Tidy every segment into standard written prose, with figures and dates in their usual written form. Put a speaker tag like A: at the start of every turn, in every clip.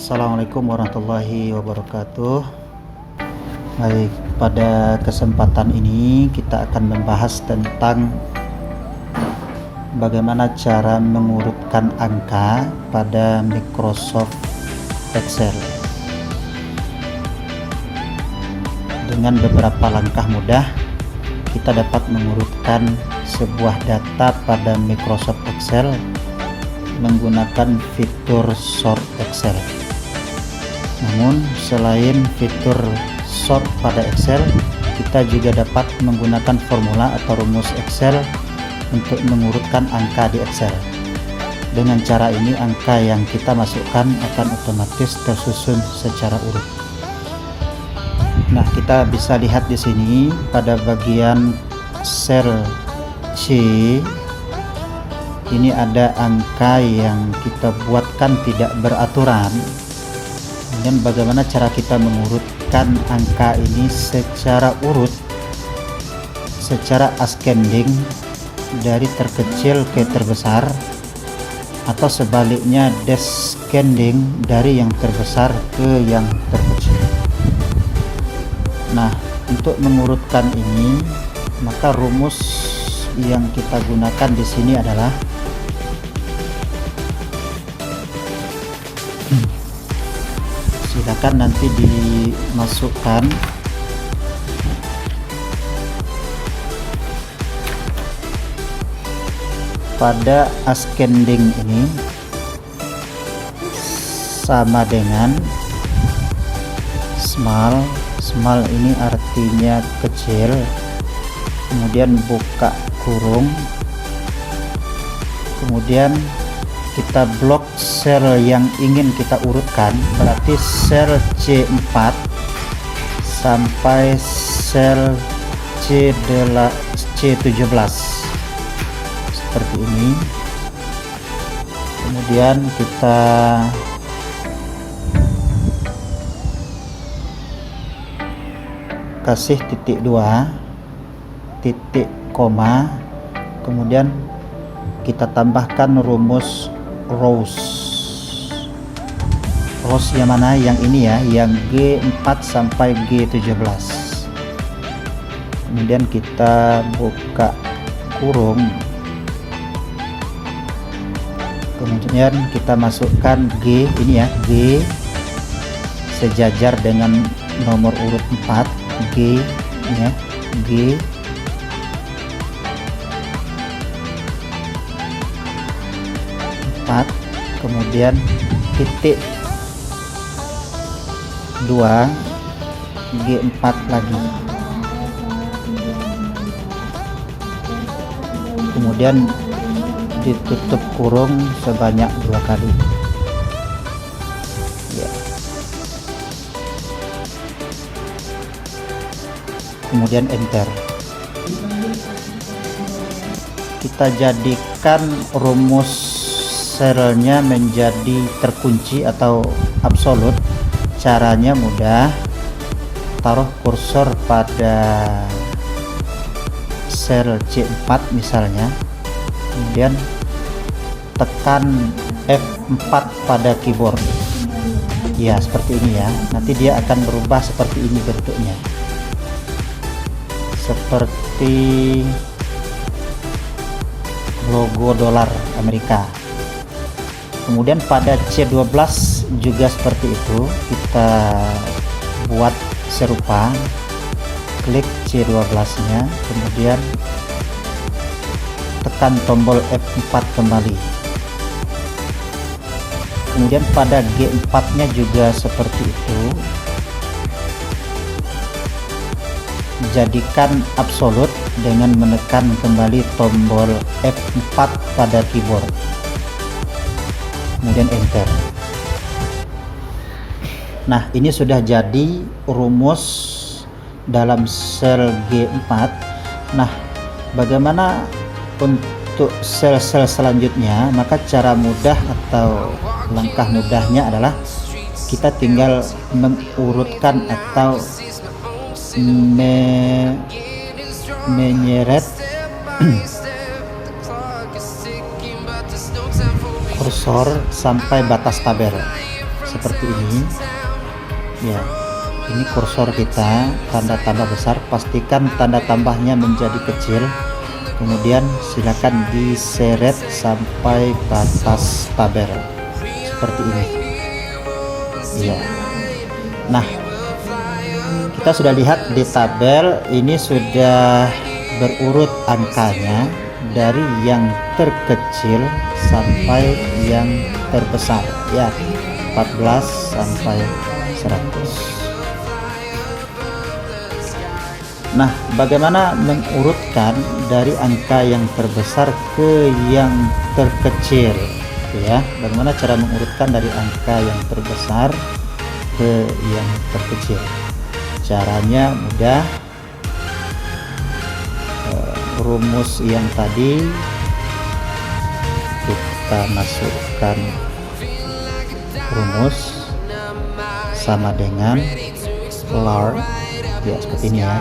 A: Assalamualaikum warahmatullahi wabarakatuh. Baik, pada kesempatan ini kita akan membahas tentang bagaimana cara mengurutkan angka pada Microsoft Excel dengan beberapa langkah mudah. Kita dapat mengurutkan sebuah data pada Microsoft Excel menggunakan fitur sort Excel. Namun selain fitur sort pada Excel, kita juga dapat menggunakan formula atau rumus Excel untuk mengurutkan angka di Excel. Dengan cara ini angka yang kita masukkan akan otomatis tersusun secara urut. Nah, kita bisa lihat di sini pada bagian sel C ini ada angka yang kita buatkan tidak beraturan. Dan bagaimana cara kita mengurutkan angka ini secara urut, secara ascending dari terkecil ke terbesar, atau sebaliknya descending dari yang terbesar ke yang terkecil. Nah, untuk mengurutkan ini, maka rumus yang kita gunakan di sini adalah silakan nanti dimasukkan pada ascending ini sama dengan small ini artinya kecil, kemudian buka kurung, kemudian kita blok sel yang ingin kita urutkan, berarti sel C4 sampai sel C17 seperti ini. Kemudian kita kasih titik 2, titik koma, kemudian kita tambahkan rumus rows yang mana? Yang ini ya, yang G4 sampai G17. Kemudian kita buka kurung, kemudian kita masukkan G ini ya, G sejajar dengan nomor urut 4, G ya, G kemudian titik 2, G4 lagi, kemudian ditutup kurung sebanyak 2 kali ya. Kemudian enter. Kita jadikan rumus selnya menjadi terkunci atau absolut. Caranya mudah, taruh kursor pada sel C4 misalnya, kemudian tekan F4 pada keyboard ya, seperti ini ya. Nanti dia akan berubah seperti ini bentuknya, seperti logo dolar Amerika. Kemudian pada C12 juga seperti itu, kita buat serupa, klik C12 nya, kemudian tekan tombol F4 kembali. Kemudian pada G4 nya juga seperti itu, jadikan absolut dengan menekan kembali tombol F4 pada keyboard, kemudian enter. Nah, ini sudah jadi rumus dalam sel G4. Nah, bagaimana untuk sel-sel selanjutnya? Maka cara mudah atau langkah mudahnya adalah kita tinggal mengurutkan atau menyeret kursor sampai batas tabel seperti ini ya. Ini kursor kita, tanda tambah besar, pastikan tanda tambahnya menjadi kecil, kemudian silakan diseret sampai batas tabel seperti ini ya. Nah, kita sudah lihat di tabel ini sudah berurut angkanya dari yang terkecil sampai yang terbesar ya, 14 sampai 100. Nah, bagaimana mengurutkan dari angka yang terbesar ke yang terkecil ya? Bagaimana cara mengurutkan dari angka yang terbesar ke yang terkecil? Caranya mudah. Rumus yang tadi kita masukkan, rumus sama dengan large ya, seperti ini ya.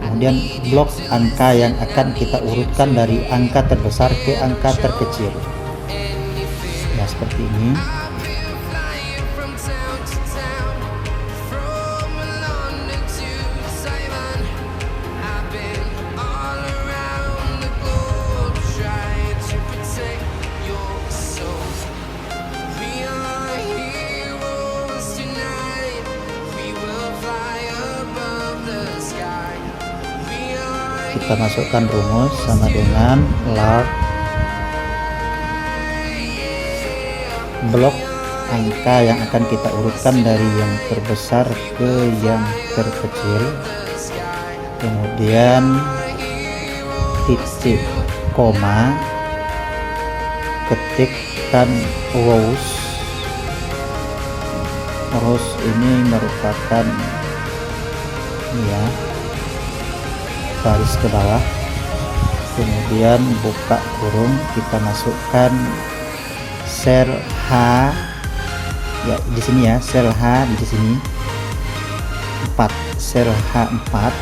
A: Kemudian blok angka yang akan kita urutkan dari angka terbesar ke angka terkecil ya, seperti ini. Kita masukkan rumus sama dengan large blok angka yang akan kita urutkan dari yang terbesar ke yang terkecil, kemudian titik koma, ketikkan rows ini merupakan ya garis ke bawah, kemudian buka kurung, kita masukkan sel H ya di sini ya, sel H di sini 4, sel H4,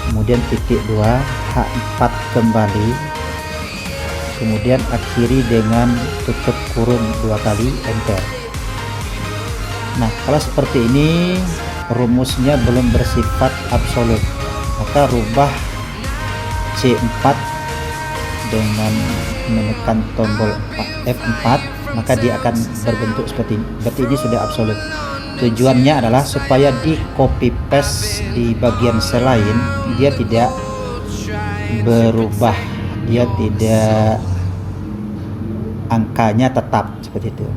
A: kemudian titik 2 H4 kembali, kemudian akhiri dengan tutup kurung 2 kali, enter. Nah, kalau seperti ini rumusnya belum bersifat absolut, maka rubah C4 dengan menekan tombol F4, maka dia akan berbentuk seperti ini. Berarti ini sudah absolut. Tujuannya adalah supaya di copy paste di bagian sel lain dia tidak berubah, dia tidak, angkanya tetap seperti itu.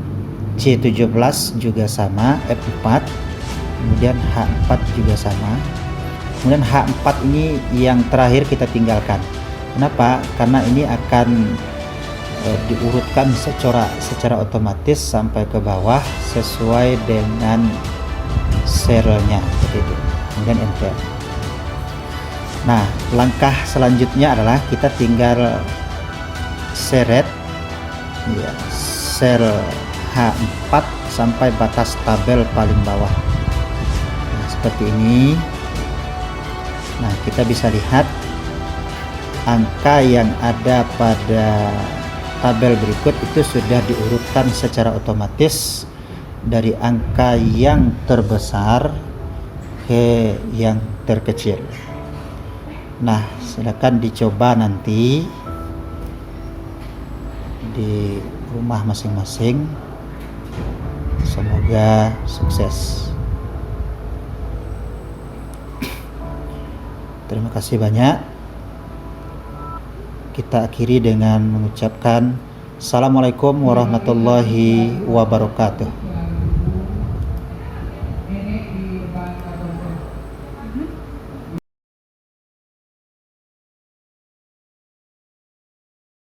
A: C17 juga sama, F4, kemudian H4 juga sama, kemudian H4 ini yang terakhir kita tinggalkan. Kenapa? Karena ini akan diurutkan secara otomatis sampai ke bawah sesuai dengan serialnya seperti itu, kemudian enter. Nah, langkah selanjutnya adalah kita tinggal seret ya, sel H4 sampai batas tabel paling bawah seperti ini. Nah, kita bisa lihat angka yang ada pada tabel berikut itu sudah diurutkan secara otomatis dari angka yang terbesar ke yang terkecil. Nah, silakan dicoba nanti di rumah masing-masing. Semoga sukses. Terima kasih banyak. Kita akhiri dengan mengucapkan Assalamualaikum warahmatullahi wabarakatuh.